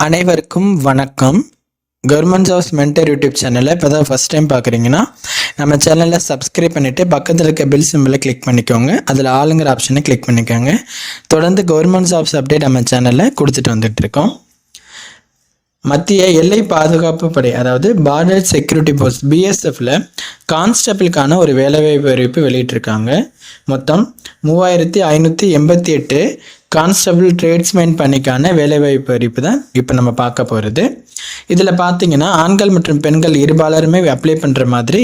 அனைவருக்கும் வணக்கம். Government jobs mentor YouTube சேனலை இப்போ தான் ஃபஸ்ட் டைம் பார்க்குறீங்கன்னா நம்ம சேனலில் சப்ஸ்கிரைப் பண்ணிவிட்டு பக்கத்தில் இருக்க பெல் சிம்பிளை கிளிக் பண்ணிக்கோங்க. அதில் ஆளுங்கிற ஆப்ஷனை கிளிக் பண்ணிக்கோங்க. தொடர்ந்து கவர்மெண்ட் ஜாப்ஸ் அப்டேட் நம்ம சேனலில் கொடுத்துட்டு வந்துட்டுருக்கோம். மத்திய எல்லை பாதுகாப்பு படை அதாவது பார்டர் செக்யூரிட்டி போர்ஸ் பிஎஸ்எஃப்ல கான்ஸ்டபிளுக்கான ஒரு வேலைவாய்ப்பு அறிவிப்பு வெளியிட்டிருக்காங்க. மொத்தம் 3588 கான்ஸ்டபிள் ட்ரேட்ஸ்மேன் பணிக்கான வேலைவாய்ப்பு அறிவிப்பு தான் இப்போ நம்ம பார்க்க போகிறது. இதில் பார்த்தீங்கன்னா ஆண்கள் மற்றும் பெண்கள் இருபாலருமே அப்ளை பண்ணுற மாதிரி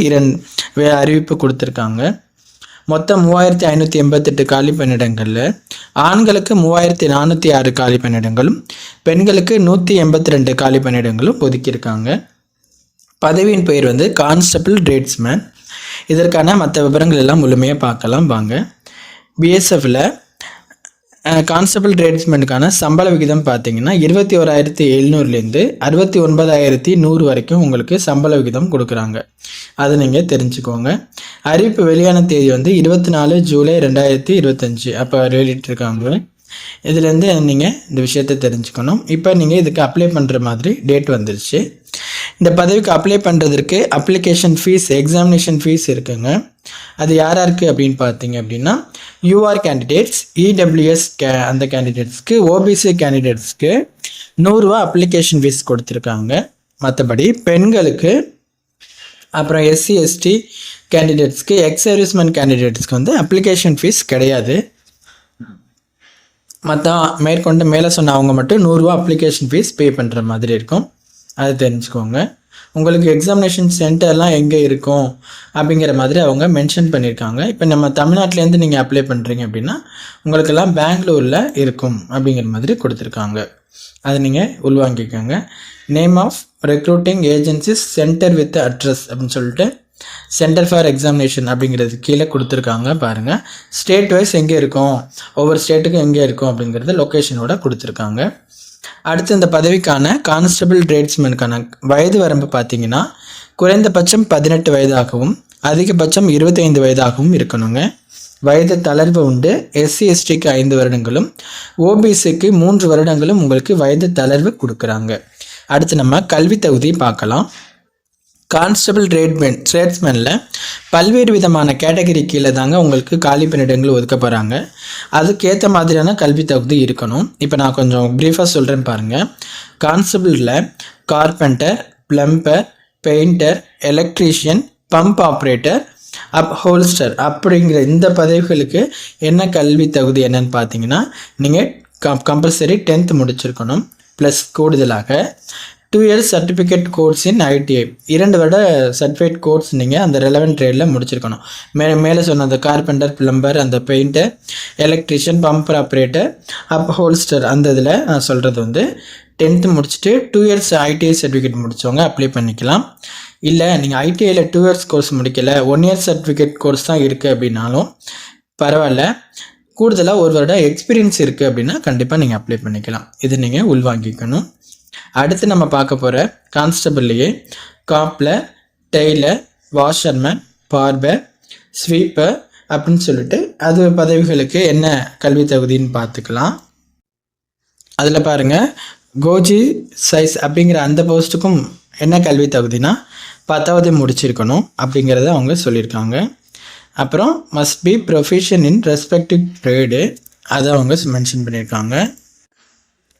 அறிவிப்பு கொடுத்துருக்காங்க. மொத்தம் 3588 காலி பணியிடங்களில் ஆண்களுக்கு 3406 காலி பணியிடங்களும் பெண்களுக்கு 182 காலி பணியிடங்களும் ஒதுக்கியிருக்காங்க. பதவியின் பெயர் கான்ஸ்டபிள் ட்ரேட்ஸ்மேன். இதற்கான மற்ற விவரங்கள் எல்லாம் முழுமையாக பார்க்கலாம் வாங்க. பிஎஸ்எஃப்ல கான்ஸ்டபிள் ட்ரேட்ஸ்மேனுக்கான சம்பள விகிதம் பார்த்தீங்கன்னா 21,700லேருந்து 69,100 வரைக்கும் உங்களுக்கு சம்பள விகிதம் கொடுக்குறாங்க. அதை நீங்கள் தெரிஞ்சுக்கோங்க. அறிவிப்பு வெளியான தேதி 24 ஜூலை 2025 அப்போ வெளியிட்டிருக்காங்க. இதுலேருந்து நீங்கள் இந்த விஷயத்தை தெரிஞ்சுக்கணும். இப்போ நீங்கள் இதுக்கு அப்ளை பண்ணுற மாதிரி டேட் வந்துருச்சு. இந்த பதவிக்கு அப்ளை பண்ணுறதுக்கு அப்ளிகேஷன் ஃபீஸ் எக்ஸாமினேஷன் ஃபீஸ் இருக்குங்க. அது யாராருக்கு அப்படின்னு பார்த்தீங்க அப்படின்னா யூஆர் கேண்டிடேட்ஸ், இடபிள்யூஎஸ் அந்த கேண்டிடேட்ஸ்க்கு, ஓபிசி கேண்டிடேட்ஸ்க்கு 100 ரூபா அப்ளிகேஷன் ஃபீஸ் கொடுத்துருக்காங்க. மற்றபடி பெண்களுக்கு அப்புறம் எஸ்சி எஸ்டி கேண்டிடேட்ஸ்க்கு, எக்ஸ் சர்வீஸ்மேன் கேண்டிடேட்ஸ்க்கு அப்ளிகேஷன் ஃபீஸ் கிடையாது. மற்ற மேற்கொண்டு மேலே சொன்ன அவங்க மட்டும் 100 ரூபா அப்ளிகேஷன் ஃபீஸ் பே பண்ணுற மாதிரி இருக்கும். அது தெரிஞ்சுக்கோங்க. உங்களுக்கு எக்ஸாமினேஷன் சென்டர்லாம் எங்கே இருக்கும் அப்படிங்கிற மாதிரி அவங்க மென்ஷன் பண்ணியிருக்காங்க. இப்போ நம்ம தமிழ்நாட்டிலேருந்து நீங்கள் அப்ளை பண்ணுறீங்க அப்படின்னா உங்களுக்கெல்லாம் பெங்களூரில் இருக்கும் அப்படிங்கிற மாதிரி கொடுத்துருக்காங்க. அதை நீங்கள் உள்வாங்கிக்கோங்க. Name of recruiting agencies centre with address அப்படின்னு சொல்லிட்டு சென்டர் ஃபார் எக்ஸாமினேஷன் அப்படிங்கிறது கீழே கொடுத்துருக்காங்க பாருங்கள். ஸ்டேட் வைஸ் எங்கே இருக்கும், ஒவ்வொரு ஸ்டேட்டுக்கும் எங்கே இருக்கும் அப்படிங்கிறது லொக்கேஷனோட கொடுத்துருக்காங்க. அடுத்து இந்த பதவிக்கான கான்ஸ்டபிள் ட்ரேட்ஸ்மேனுக்கான வயது வரம்பு பார்த்தீங்கன்னா குறைந்தபட்சம் 18 வயதாகவும் அதிகபட்சம் 25 வயதாகவும் இருக்கணுங்க. வயது தளர்வு உண்டு. எஸ்சி எஸ்டிக்கு 5 வருடங்களும் ஓபிசிக்கு 3 வருடங்களும் உங்களுக்கு வயது தளர்வு கொடுக்குறாங்க. அடுத்து நம்ம கல்வி தகுதி பார்க்கலாம். கான்ஸ்டபிள் ட்ரேட்ஸ்மேனில் பல்வேறு விதமான கேட்டகரி கீழே தாங்க உங்களுக்கு காலி பணியிடங்கள் ஒதுக்க போகிறாங்க. அதுக்கேற்ற மாதிரியான கல்வி தகுதி இருக்கணும். இப்போ நான் கொஞ்சம் ப்ரீஃபாக சொல்கிறேன் பாருங்கள். கான்ஸ்டபிளில் carpenter, plumber, painter, electrician, pump operator, holster அப்படிங்கிற இந்த பதவிகளுக்கு என்ன கல்வி தகுதி என்னன்னு பார்த்தீங்கன்னா நீங்கள் கம்பல்சரி 10th முடிச்சிருக்கணும். ப்ளஸ் கூடுதலாக 2 years சர்டிஃபிகேட் கோர்ஸ் இன் ஐடிஐ 2 வருட சர்டிஃபிகேட் கோர்ஸ் நீங்கள் அந்த ரெலவெண்ட் ட்ரேடில் முடிச்சிருக்கணும். மேலே சொன்ன அந்த கார்பெண்டர், பிளம்பர், அந்த painter, electrician, bumper operator, Holster அந்த இதில் நான் சொல்கிறது 10th முடிச்சுட்டு 2 years ஐடிஐ சர்டிஃபிகேட் முடித்தவங்க அப்ளை பண்ணிக்கலாம். இல்லை நீங்கள் ஐடிஐயில் 2 years கோர்ஸ் முடிக்கல, 1 year சர்டிஃபிகேட் கோர்ஸ் தான் இருக்குது அப்படின்னாலும் பரவாயில்ல, கூடுதலாக 1 வருட எக்ஸ்பீரியன்ஸ் இருக்குது அப்படின்னா கண்டிப்பாக நீங்கள் அப்ளை பண்ணிக்கலாம். இது நீங்கள் உள்வாங்கிக்கணும். அடுத்து நம்ம பார்க்க போகிற கான்ஸ்டபிள்லேயே cobbler, tailor, washerman, barber, sweeper அப்படின்னு சொல்லிட்டு அது பதவிகளுக்கு என்ன கல்வி தகுதின்னு பார்த்துக்கலாம். அதில் பாருங்கள், கோஜி சைஸ் அப்படிங்கிற அந்த போஸ்ட்டுக்கும் என்ன கல்வி தகுதினா 10வது முடிச்சிருக்கணும் அப்படிங்கிறத அவங்க சொல்லியிருக்காங்க. அப்புறம் must be proficient in respective trade அதை அவங்க மென்ஷன் பண்ணியிருக்காங்க.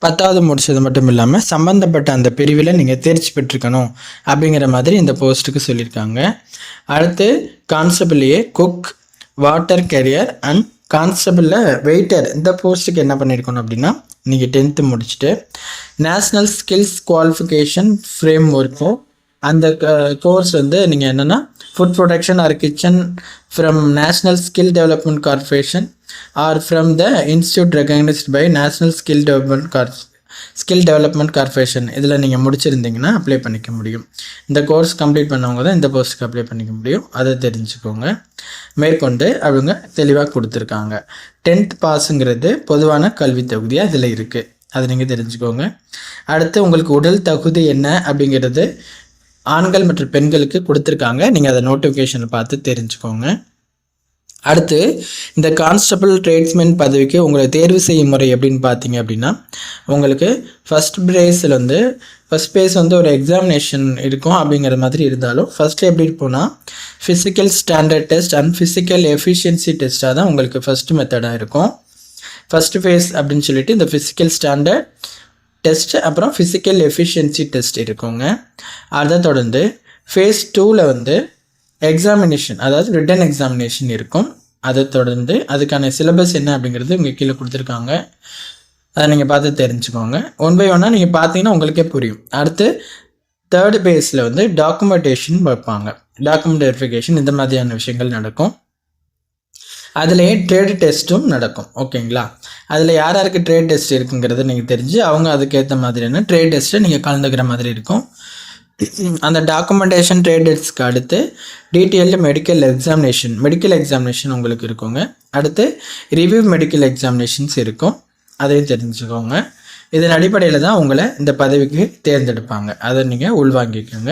10வது முடிச்சது மட்டும் இல்லாமல் சம்மந்தப்பட்ட அந்த பிரிவில் நீங்கள் தேர்ச்சி பெற்றிருக்கணும் அப்படிங்கிற மாதிரி இந்த போஸ்ட்டுக்கு சொல்லியிருக்காங்க. அடுத்து கான்ஸ்டபிள்லேயே குக், வாட்டர் கேரியர் அண்ட் கான்ஸ்டபிளில் வெயிட்டர் இந்த போஸ்ட்டுக்கு என்ன பண்ணியிருக்கணும் அப்படின்னா நீங்கள் 10th முடிச்சுட்டு national skills qualification framework அந்த கோர்ஸ் நீங்கள் என்னென்னா food production or kitchen from national skill development corporation or from the institute recognised by national skill development corporation இதில் நீங்கள் முடிச்சிருந்தீங்கன்னா அப்ளை பண்ணிக்க முடியும். இந்த கோர்ஸ் கம்ப்ளீட் பண்ணவங்க தான் இந்த போஸ்ட்டுக்கு அப்ளை பண்ணிக்க முடியும். அதை தெரிஞ்சுக்கோங்க. மேற்கொண்டு அவங்க தெளிவாக கொடுத்துருக்காங்க. 10th பாஸுங்கிறது பொதுவான கல்வி தகுதியாக இதில் இருக்குது. அதை நீங்கள் தெரிஞ்சுக்கோங்க. அடுத்து உங்களுக்கு உடல் தகுதி என்ன அப்படிங்கிறது ஆண்கள் மற்றும் பெண்களுக்கு கொடுத்துருக்காங்க. நீங்கள் அதை நோட்டிஃபிகேஷனை பார்த்து தெரிஞ்சுக்கோங்க. அடுத்து இந்த கான்ஸ்டபிள் ட்ரேட்ஸ்மேன் பதவிக்கு உங்களை தேர்வு செய்யும் முறை எப்படின்னு பார்த்தீங்க அப்படின்னா, உங்களுக்கு ஃபஸ்ட் பேஸ் வந்து ஒரு எக்ஸாமினேஷன் இருக்கும் அப்படிங்கிற மாதிரி இருந்தாலும், ஃபஸ்ட்டு எப்படி இருப்போம்னா physical standard test and physical efficiency டெஸ்ட்டாக தான் உங்களுக்கு ஃபஸ்ட்டு மெத்தடாக இருக்கும். ஃபஸ்ட்டு ஃபேஸ் அப்படின்னு சொல்லிட்டு இந்த ஃபிசிக்கல் ஸ்டாண்டர்ட் டெஸ்ட் அப்புறம் ஃபிசிக்கல் எஃபிஷியன்சி டெஸ்ட் இருக்குங்க. அதை தொடர்ந்து ஃபேஸ் 2ல் வந்து எக்ஸாமினேஷன், அதாவது ரிட்டன் எக்ஸாமினேஷன் இருக்கும். அதை தொடர்ந்து அதுக்கான சிலபஸ் என்ன அப்படிங்கிறது இங்கே கீழே கொடுத்துருக்காங்க. அதை நீங்கள் பார்த்து தெரிஞ்சுக்கோங்க. 1 by 1 நீங்கள் பார்த்தீங்கன்னா உங்களுக்கே புரியும். அடுத்து 3rd பேஸில் வந்து டாக்குமெண்டேஷன் வைப்பாங்க. டாக்குமெண்ட் வெரிஃபிகேஷன் இந்த மாதிரியான விஷயங்கள் நடக்கும். அதுலேயே ட்ரேட் டெஸ்ட்டும் நடக்கும். ஓகேங்களா? அதில் யார் யாருக்கு ட்ரேட் டெஸ்ட் இருக்குங்கிறது நீங்கள் தெரிஞ்சு அவங்க அதுக்கேற்ற மாதிரியான ட்ரேட் டெஸ்ட்டை நீங்கள் கலந்துக்கிற மாதிரி இருக்கும். அந்த டாக்குமெண்டேஷன் ட்ரேட் டெஸ்ட்க்கு அடுத்து டீட்டெயில்டு மெடிக்கல் எக்ஸாமினேஷன் உங்களுக்கு இருக்குங்க. அடுத்து ரிவ்யூ மெடிக்கல் எக்ஸாமினேஷன்ஸ் இருக்கும். அதையும் தெரிஞ்சுக்கோங்க. இதன் அடிப்படையில் தான் உங்களை இந்த பதவிக்கு தேர்ந்தெடுப்பாங்க. அதை நீங்கள் உள்வாங்கிக்கோங்க.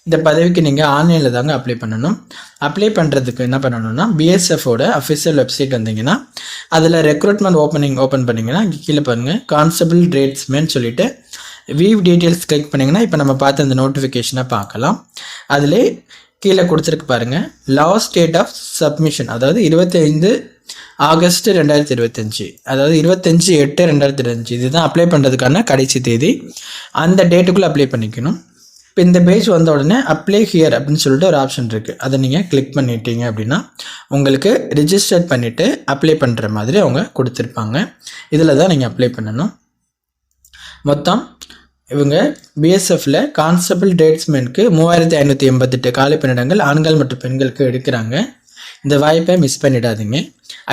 இந்த பதவிக்கு நீங்கள் ஆன்லைனில் தாங்க அப்ளை பண்ணணும். அப்ளை பண்ணுறதுக்கு என்ன பண்ணணும்னா, பிஎஸ்எஃபோட அஃபிஷியல் வெப்சைட் வந்தீங்கன்னா அதில் ரெக்ரூட்மெண்ட் ஓப்பன் பண்ணிங்கன்னா இங்கே கீழே பாருங்கள் கான்ஸ்டபிள் ட்ரேட்ஸ்மேன் சொல்லிவிட்டு வியூ டீட்டெயில்ஸ் கிளிக் பண்ணிங்கன்னா இப்போ நம்ம பார்த்து அந்த நோட்டிஃபிகேஷனை பார்க்கலாம். அதிலே கீழே கொடுத்துருக்கு பாருங்கள், லாஸ்ட் டேட் ஆஃப் சப்மிஷன், அதாவது 25 ஆகஸ்ட் 2025, அதாவது 25/8/2025 இதுதான் அப்ளை பண்ணுறதுக்கான கடைசி தேதி. அந்த டேட்டுக்குள்ளே அப்ளை பண்ணிக்கணும். இப்போ இந்த பேஜ் வந்த உடனே அப்ளை ஹியர் அப்படின்னு சொல்லிட்டு ஒரு ஆப்ஷன் இருக்குது. அதை நீங்கள் கிளிக் பண்ணிட்டீங்க அப்படின்னா உங்களுக்கு ரிஜிஸ்டர் பண்ணிவிட்டு அப்ளை பண்ணுற மாதிரி அவங்க கொடுத்துருப்பாங்க. இதில் தான் நீங்கள் அப்ளை பண்ணணும். மொத்தம் இவங்க பிஎஸ்எஃப்பில் கான்ஸ்டபிள் ட்ரேட்ஸ்மேனுக்கு 3588 காலி பணியிடங்கள் ஆண்கள் மற்றும் பெண்களுக்கு எடுக்கிறாங்க. இந்த வாய்ப்பை மிஸ் பண்ணிடாதீங்க.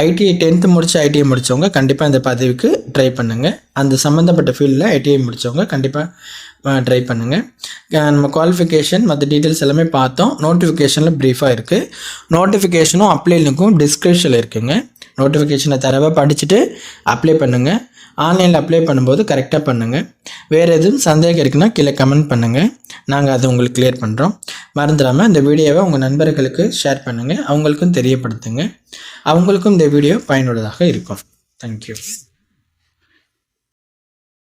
ஐடிஐ 10th முடிச்சு ஐடிஐ முடித்தவங்க கண்டிப்பாக இந்த பதவிக்கு ட்ரை பண்ணுங்கள். அந்த சம்மந்தப்பட்ட ஃபீல்டில் ஐடிஐ முடித்தவங்க கண்டிப்பாக ட்ரை பண்ணுங்கள். நம்ம குவாலிஃபிகேஷன் மற்ற டீட்டெயில்ஸ் எல்லாமே பார்த்தோம். நோட்டிஃபிகேஷனில் ப்ரீஃபாக இருக்குது. நோட்டிஃபிகேஷனும் அப்ளை லிங்க்கும் டிஸ்கிரிப்ஷனில் இருக்குங்க. நோட்டிஃபிகேஷனை தரவாக படிச்சுட்டு அப்ளை பண்ணுங்கள். ஆன்லைனில் அப்ளை பண்ணும்போது கரெக்டாக பண்ணுங்கள். வேறு எதுவும் சந்தேகம் இருக்குன்னா கீழே கமெண்ட் பண்ணுங்கள். நாங்கள் அதை உங்களுக்கு கிளியர் பண்ணுறோம். மறந்துடாமல் இந்த வீடியோவை உங்கள் நண்பர்களுக்கு ஷேர் பண்ணுங்கள். அவங்களுக்கும் தெரியப்படுத்துங்க. அவங்களுக்கும் இந்த வீடியோ பயனுள்ளதாக இருக்கும். தேங்க்யூ.